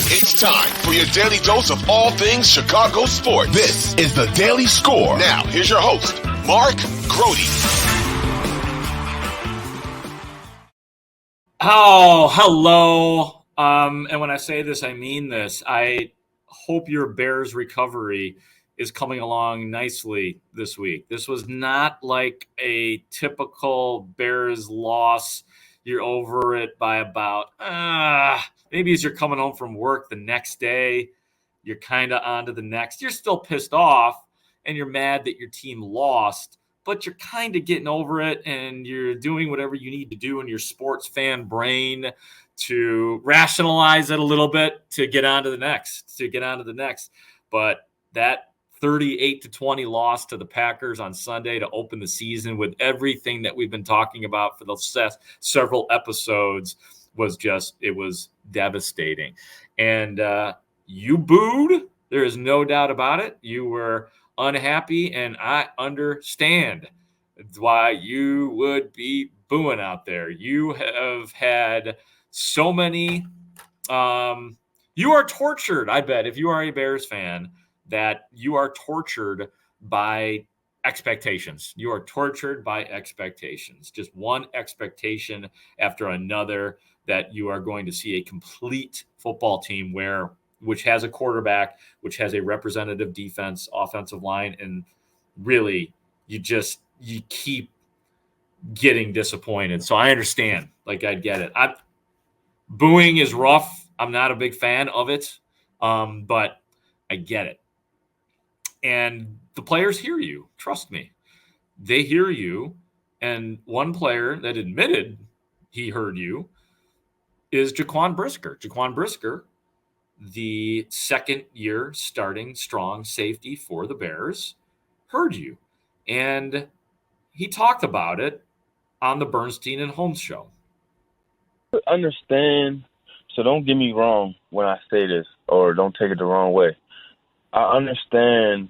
It's time for your daily dose of all things Chicago sports. This is the Daily Score. Now, here's your host, Mark Grote. Oh, hello. And when I say this, I mean this. I hope your Bears recovery is coming along nicely this week. This was not like a typical Bears loss. You're over it by about, maybe as you're coming home from work the next day, you're kind of on to the next. You're still pissed off and you're mad that your team lost, but you're kind of getting over it and you're doing whatever you need to do in your sports fan brain to rationalize it a little bit to get on to the next. But that 38-20 loss to the Packers on Sunday to open the season with everything that we've been talking about for the several episodes was devastating. And you booed. There is no doubt about it. You were unhappy, and I understand why you would be booing out there. You have had so many you are tortured, I bet, if you are a Bears fan, that you are tortured by expectations. You are tortured by expectations. Just one expectation after another that you are going to see a complete football team which has a quarterback, which has a representative defense, offensive line, and really you keep getting disappointed. So I understand. I get it. Booing is rough. I'm not a big fan of it, but I get it. And the players hear you. Trust me. They hear you. And one player that admitted he heard you is Jaquan Brisker. Jaquan Brisker, the second-year starting strong safety for the Bears, heard you. And he talked about it on the Bernstein and Holmes show. I understand, so don't get me wrong when I say this, or don't take it the wrong way. I understand,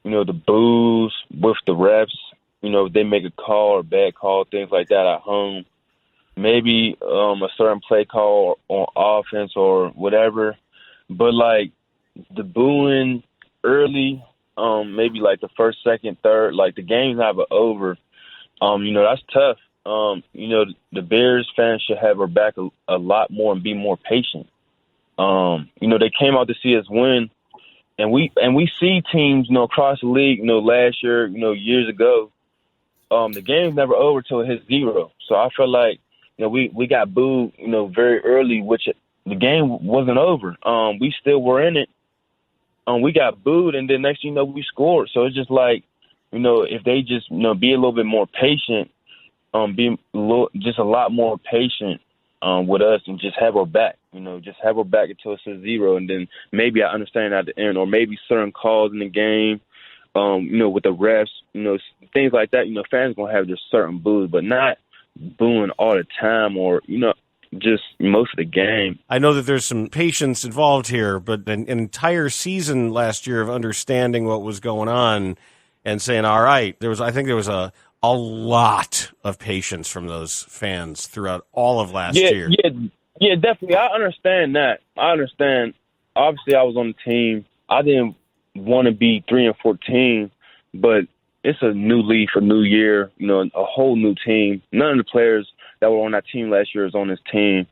the boos with the refs, if they make a call or bad call, things like that at home. Maybe a certain play call on offense or whatever. But, the booing early, maybe, the first, second, third, the game's not over. That's tough. The Bears fans should have our back a lot more and be more patient. They came out to see us win. And we see teams, across the league, last year, years ago, the game's never over till it hits 0. So I feel like, we got booed, very early, which the game wasn't over. We still were in it. We got booed, and then next thing you know, we scored. So it's just if they just, be a little bit more patient, just a lot more patient with us and just have our back, just have our back until it says 0. And then maybe I understand at the end, or maybe certain calls in the game, with the refs, things like that, fans going to have just certain boos, but not booing all the time or, just most of the game. I know that there's some patience involved here, but an entire season last year of understanding what was going on and saying, all right, I think there was a lot of patience from those fans throughout all of last year. Yeah, definitely. I understand that. I understand. Obviously, I was on the team. I didn't want to be 3-14, but it's a new leaf, a new year, a whole new team. None of the players that were on that team last year is on this team.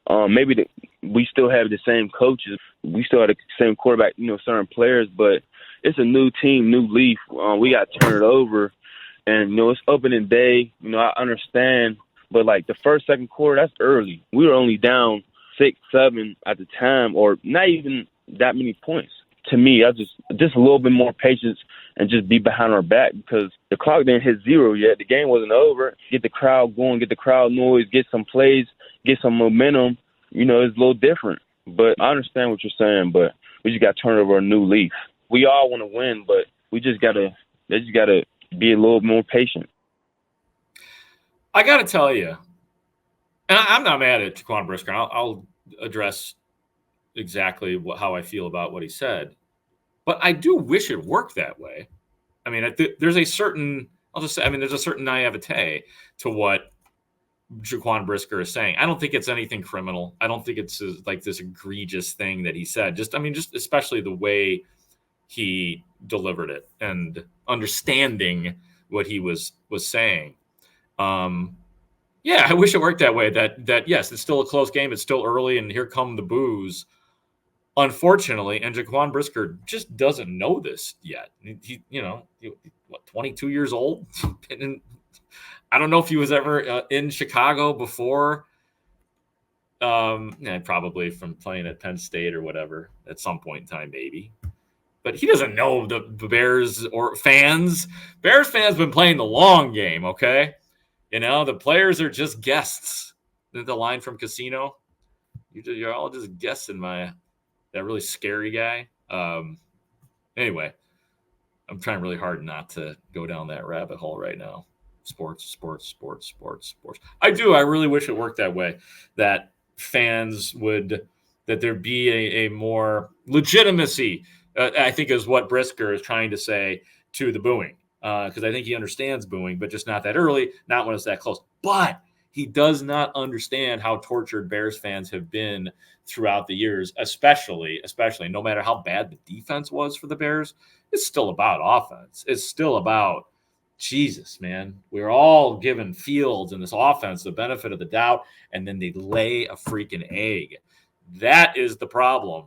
We still have the same coaches. We still have the same quarterback, certain players, but it's a new team, new leaf. We got to turn it over. And, it's opening day. I understand. But, the first, second quarter, that's early. We were only down 6, 7 at the time, or not even that many points. To me, I just a little bit more patience and just be behind our back because the clock didn't hit 0 yet. The game wasn't over. Get the crowd going, get the crowd noise, get some plays, get some momentum. It's a little different. But I understand what you're saying, but we just got to turn over a new leaf. We all want to win, but they just got to be a little more patient. I got to tell you, and I'm not mad at Jaquan Brisker. I'll address exactly how I feel about what he said. But I do wish it worked that way. I mean, there's a certain naivete to what Jaquan Brisker is saying. I don't think it's anything criminal. I don't think it's like this egregious thing that he said. Just especially the way he delivered it and understanding what he was saying. Yeah, I wish it worked that way. That yes, it's still a close game. It's still early, and here come the boos. Unfortunately, and Jaquan Brisker just doesn't know this yet. He 22 years old. And I don't know if he was ever in Chicago before. Probably from playing at Penn State or whatever at some point in time, maybe. But he doesn't know the Bears or fans. Bears fans been playing the long game, okay? The players are just guests. The line from Casino. You're all just guessing that really scary guy. Anyway, I'm trying really hard not to go down that rabbit hole right now. Sports. I really wish it worked that way, that fans that there'd be a more legitimacy, I think is what Brisker is trying to say to the booing. Because I think he understands booing, but just not that early, not when it's that close. But he does not understand how tortured Bears fans have been throughout the years, especially no matter how bad the defense was for the Bears, it's still about offense. It's still about, Jesus, man, we're all giving Fields and this offense the benefit of the doubt, and then they lay a freaking egg. That is the problem.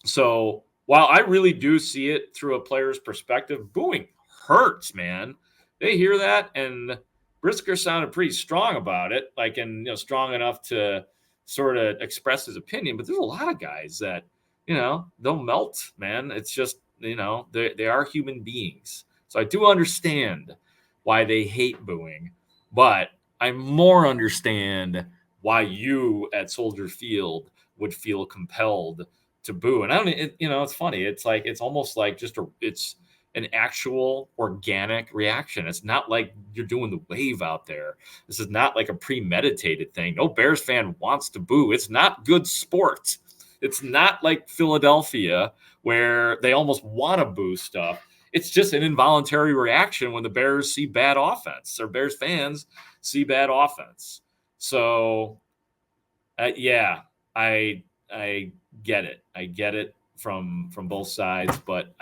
So while I really do see it through a player's perspective, booing hurts, man. They hear that, and Brisker sounded pretty strong about it, strong enough to sort of express his opinion. But there's a lot of guys that, they'll melt, man. It's just, they are human beings. So I do understand why they hate booing, but I more understand why you at Soldier Field would feel compelled to boo. And it's funny. It's like, it's almost like it's an actual organic reaction. It's not like you're doing the wave out there. This is not like a premeditated thing. No Bears fan wants to boo. It's not good sport. It's not like Philadelphia where they almost want to boo stuff. It's just an involuntary reaction when the Bears see bad offense, or Bears fans see bad offense. So, I get it. I get it from both sides, but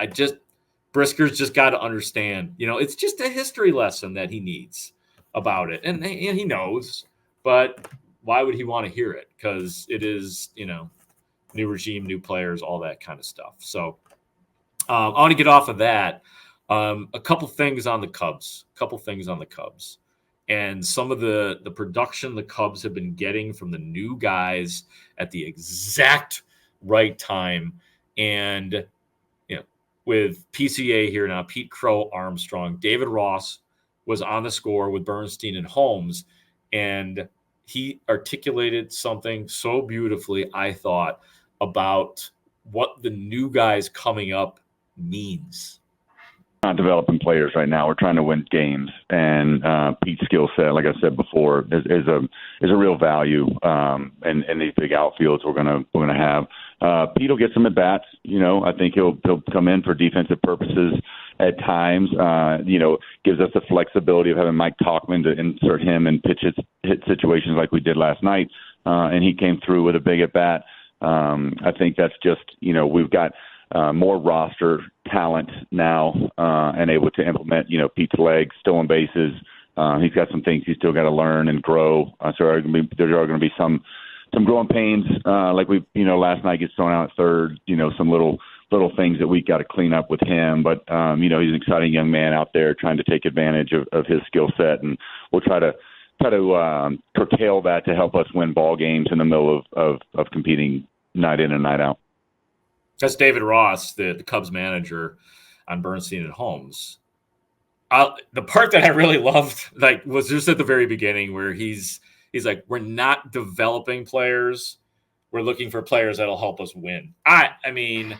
Brisker's just got to understand, it's just a history lesson that he needs about it. And he knows, but why would he want to hear it? Because it is, new regime, new players, all that kind of stuff. So I want to get off of that. A couple things on the Cubs. And some of the production the Cubs have been getting from the new guys at the exact right time. And with PCA here now, Pete Crow-Armstrong, David Ross was on the score with Bernstein and Holmes, and he articulated something so beautifully, I thought, about what the new guys coming up means. Not developing players right now. We're trying to win games, and Pete's skill set, like I said before, is a real value. And these big outfields we're gonna have. Pete will get some at bats. I think he'll come in for defensive purposes at times. Gives us the flexibility of having Mike Talkman to insert him and hit situations like we did last night, and he came through with a big at bat. I think that's just we've got more roster talent now and able to implement, Pete's legs, stolen bases. He's got some things he's still got to learn and grow. So there are going to be some growing pains, like last night gets thrown out at third, some little things that we got to clean up with him. But, he's an exciting young man out there trying to take advantage of his skill set. And we'll try to curtail that to help us win ball games in the middle of competing night in and night out. That's David Ross, the Cubs manager on Bernstein and Holmes. The part that I really loved, was just at the very beginning where he's like, we're not developing players. We're looking for players that'll help us win. I mean,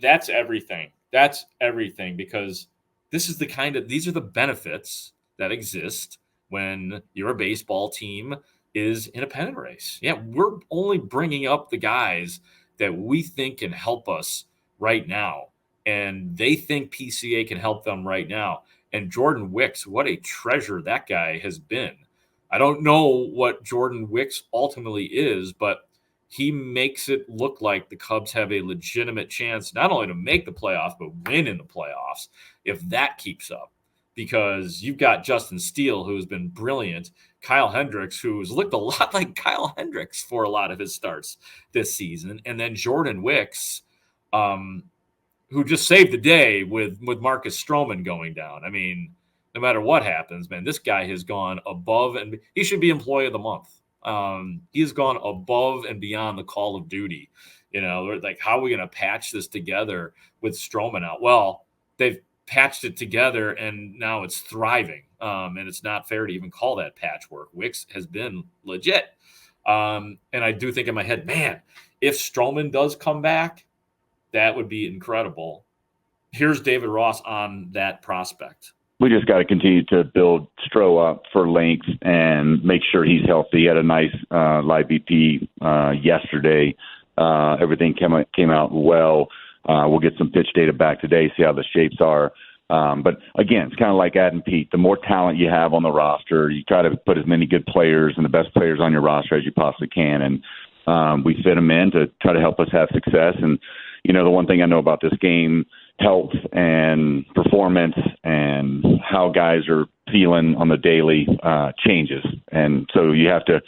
that's everything. That's everything, because these are the benefits that exist when your baseball team is in a pennant race. Yeah, we're only bringing up the guys that we think can help us right now. And they think PCA can help them right now. And Jordan Wicks, what a treasure that guy has been. I don't know what Jordan Wicks ultimately is, but he makes it look like the Cubs have a legitimate chance not only to make the playoffs, but win in the playoffs if that keeps up. Because you've got Justin Steele, who's been brilliant, Kyle Hendricks, who's looked a lot like Kyle Hendricks for a lot of his starts this season, and then Jordan Wicks, who just saved the day with Marcus Stroman going down. I mean, no matter what happens, man, this guy has gone above, and he should be Employee of the Month. He has gone above and beyond the call of duty. Like, how are we going to patch this together with Stroman out? Well, they've patched it together, and now it's thriving. And it's not fair to even call that patchwork. Wicks has been legit. And I do think in my head, man, if Stroman does come back, that would be incredible. Here's David Ross on that prospect. We just got to continue to build Stro up for length and make sure he's healthy. He had a nice live BP yesterday. Everything came out well. We'll get some pitch data back today, see how the shapes are. But again, it's kind of like adding Pete. The more talent you have on the roster, you try to put as many good players and the best players on your roster as you possibly can. And we fit them in to try to help us have success. And, the one thing I know about this game, health and performance and how guys are feeling on the daily changes. And so you have to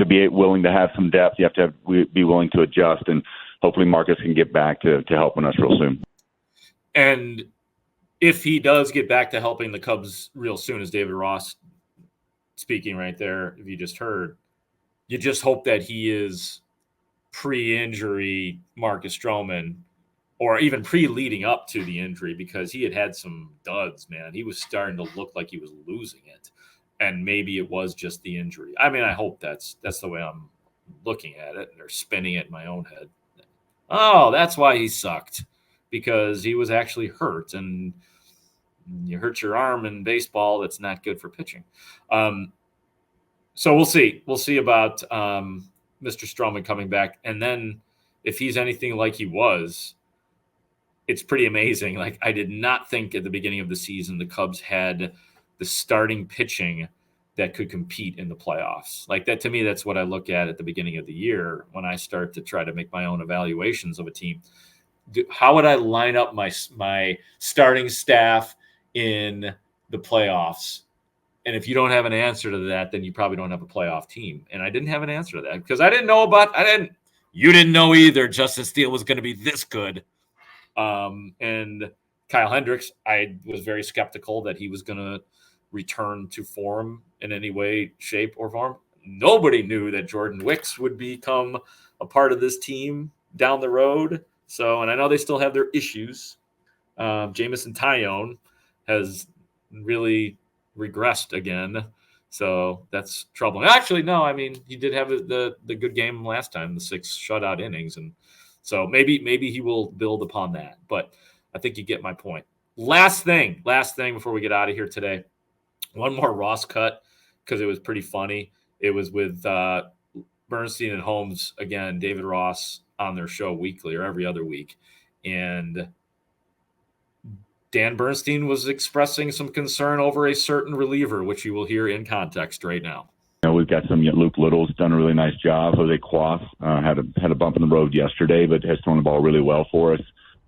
be willing to have some depth. You have to be willing to adjust, and hopefully Marcus can get back to helping us real soon. And if he does get back to helping the Cubs real soon, as David Ross speaking right there, if you just heard, you just hope that he is pre-injury Marcus Stroman, or even pre-leading up to the injury, because he had some duds, man. He was starting to look like he was losing it, and maybe it was just the injury. I mean, I hope that's the way I'm looking at it, or spinning it in my own head. Oh, that's why he sucked, because he was actually hurt, and you hurt your arm in baseball. That's not good for pitching. So we'll see. We'll see about Mr. Stroman coming back. And then if he's anything like he was, it's pretty amazing. Like, I did not think at the beginning of the season the Cubs had the starting pitching that could compete in the playoffs. Like, that, to me, that's what I look at the beginning of the year when I start to try to make my own evaluations of a team. How would I line up my starting staff in the playoffs? And if you don't have an answer to that, then you probably don't have a playoff team. And I didn't have an answer to that because you didn't know either Justin Steele was going to be this good. And Kyle Hendricks, I was very skeptical that he was going to return to form in any way, shape, or form. Nobody knew that Jordan Wicks would become a part of this team down the road. So, and I know they still have their issues. Jamison Tyone has really regressed again. So that's troubling. Actually, no, I mean, he did have the good game last time, the 6 shutout innings. And so maybe he will build upon that. But I think you get my point. Last thing before we get out of here today. One more Ross cut because it was pretty funny. It was with Bernstein and Holmes, again, David Ross on their show weekly or every other week. And Dan Bernstein was expressing some concern over a certain reliever, which you will hear in context right now. We've got some Luke Little's done a really nice job. Jose Quas had a bump in the road yesterday, but has thrown the ball really well for us.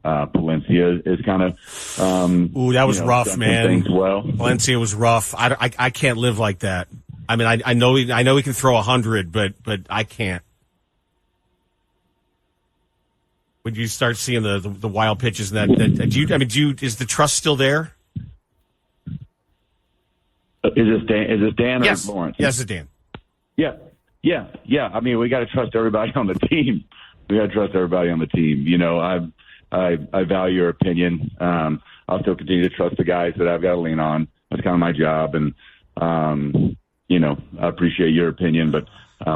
Palencia is kind of that was rough, man. Well, Palencia was rough. I can't live like that. I mean, I know he can throw 100, but I can't. When you start seeing the wild pitches and that is the trust still there? Is this Dan yes. or Lawrence? Yes, it's Dan. Yeah. I mean, we got to trust everybody on the team. You know, I value your opinion. I'll still continue to trust the guys that I've got to lean on. That's kind of my job, and you know, I appreciate your opinion, but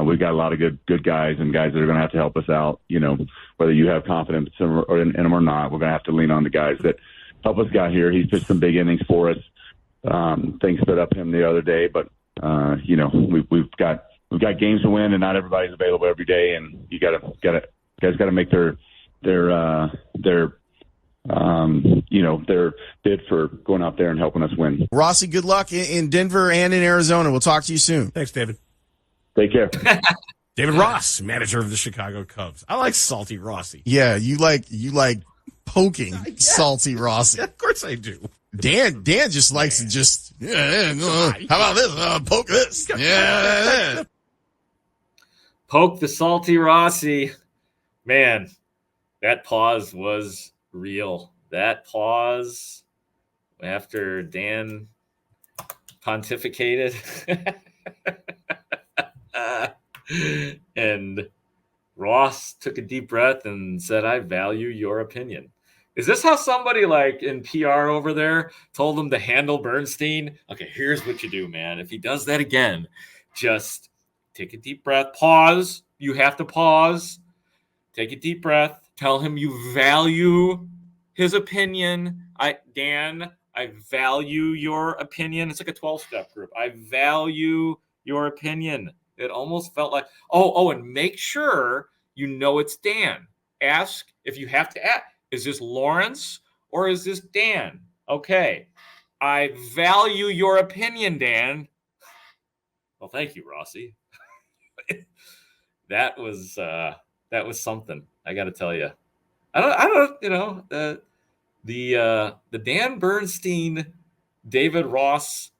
we've got a lot of good guys and guys that are going to have to help us out. You know, whether you have confidence in them or not, we're going to have to lean on the guys that help us get here. He's pitched some big innings for us. Things stood up him the other day, but you know, we've got games to win, and not everybody's available every day, and guys got to make their they're bid for going out there and helping us win. Rossi, good luck in Denver and in Arizona. We'll talk to you soon. Thanks, David. Take care. David Ross, manager of the Chicago Cubs. I like Salty Rossi. Yeah, you like poking Salty Rossi. Yeah, of course I do. Dan just likes to just, how about this? Poke this. Yeah. Poke the Salty Rossi. Man, that pause was real. That pause after Dan pontificated and Ross took a deep breath and said, I value your opinion. Is this how somebody like in PR over there told him to handle Bernstein? Okay, here's what you do, man. If he does that again, just take a deep breath, pause. You have to pause. Take a deep breath. Tell him you value his opinion. Dan, I value your opinion. It's like a 12-step group. I value your opinion. It almost felt like, and make sure you know it's Dan. Ask if you have to ask, is this Lawrence or is this Dan? Okay. I value your opinion, Dan. Well, thank you, Rossi. That was something. I got to tell you. The Dan Bernstein, David Ross,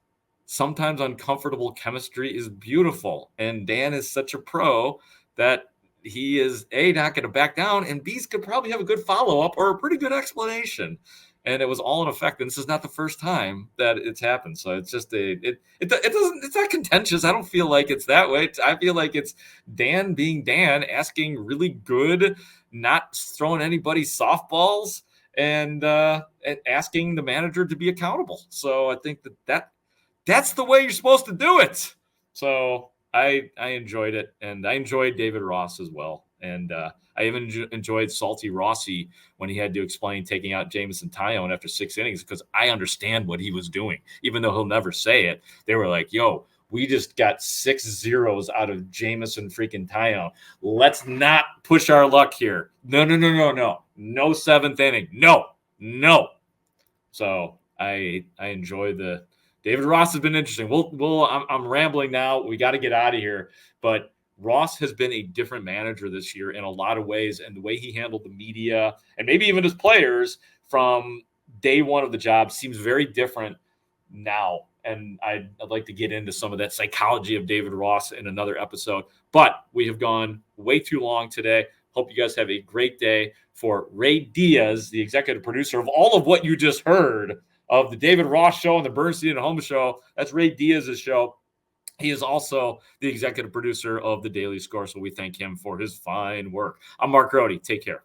sometimes uncomfortable chemistry is beautiful. And Dan is such a pro that he is A, not going to back down, and B's could probably have a good follow-up or a pretty good explanation. And it was all in effect. And this is not the first time that it's happened. So it's just it's not contentious. I don't feel like it's that way. I feel like it's Dan being Dan, asking really good, not throwing anybody softballs, and asking the manager to be accountable. So I think that's the way you're supposed to do it. So I enjoyed it, and I enjoyed David Ross as well. And I even enjoyed Salty Rossi when he had to explain taking out Jamison Tyone after 6 innings, because I understand what he was doing, even though he'll never say it. They were like, yo, we just got 6 zeros out of Jamison freaking Tyone. Let's not push our luck here. No. No 7th inning. No. So I enjoy the David Ross has been interesting. I'm rambling now. We got to get out of here. But Ross has been a different manager this year in a lot of ways, and the way he handled the media and maybe even his players from day one of the job seems very different now. And I'd like to get into some of that psychology of David Ross in another episode. But we have gone way too long today. Hope you guys have a great day. For Ray Diaz, the executive producer of all of what you just heard of the David Ross Show and the Bernstein and Holmes Show, that's Ray Diaz's show. He is also the executive producer of The Daily Score, so we thank him for his fine work. I'm Mark Grote. Take care.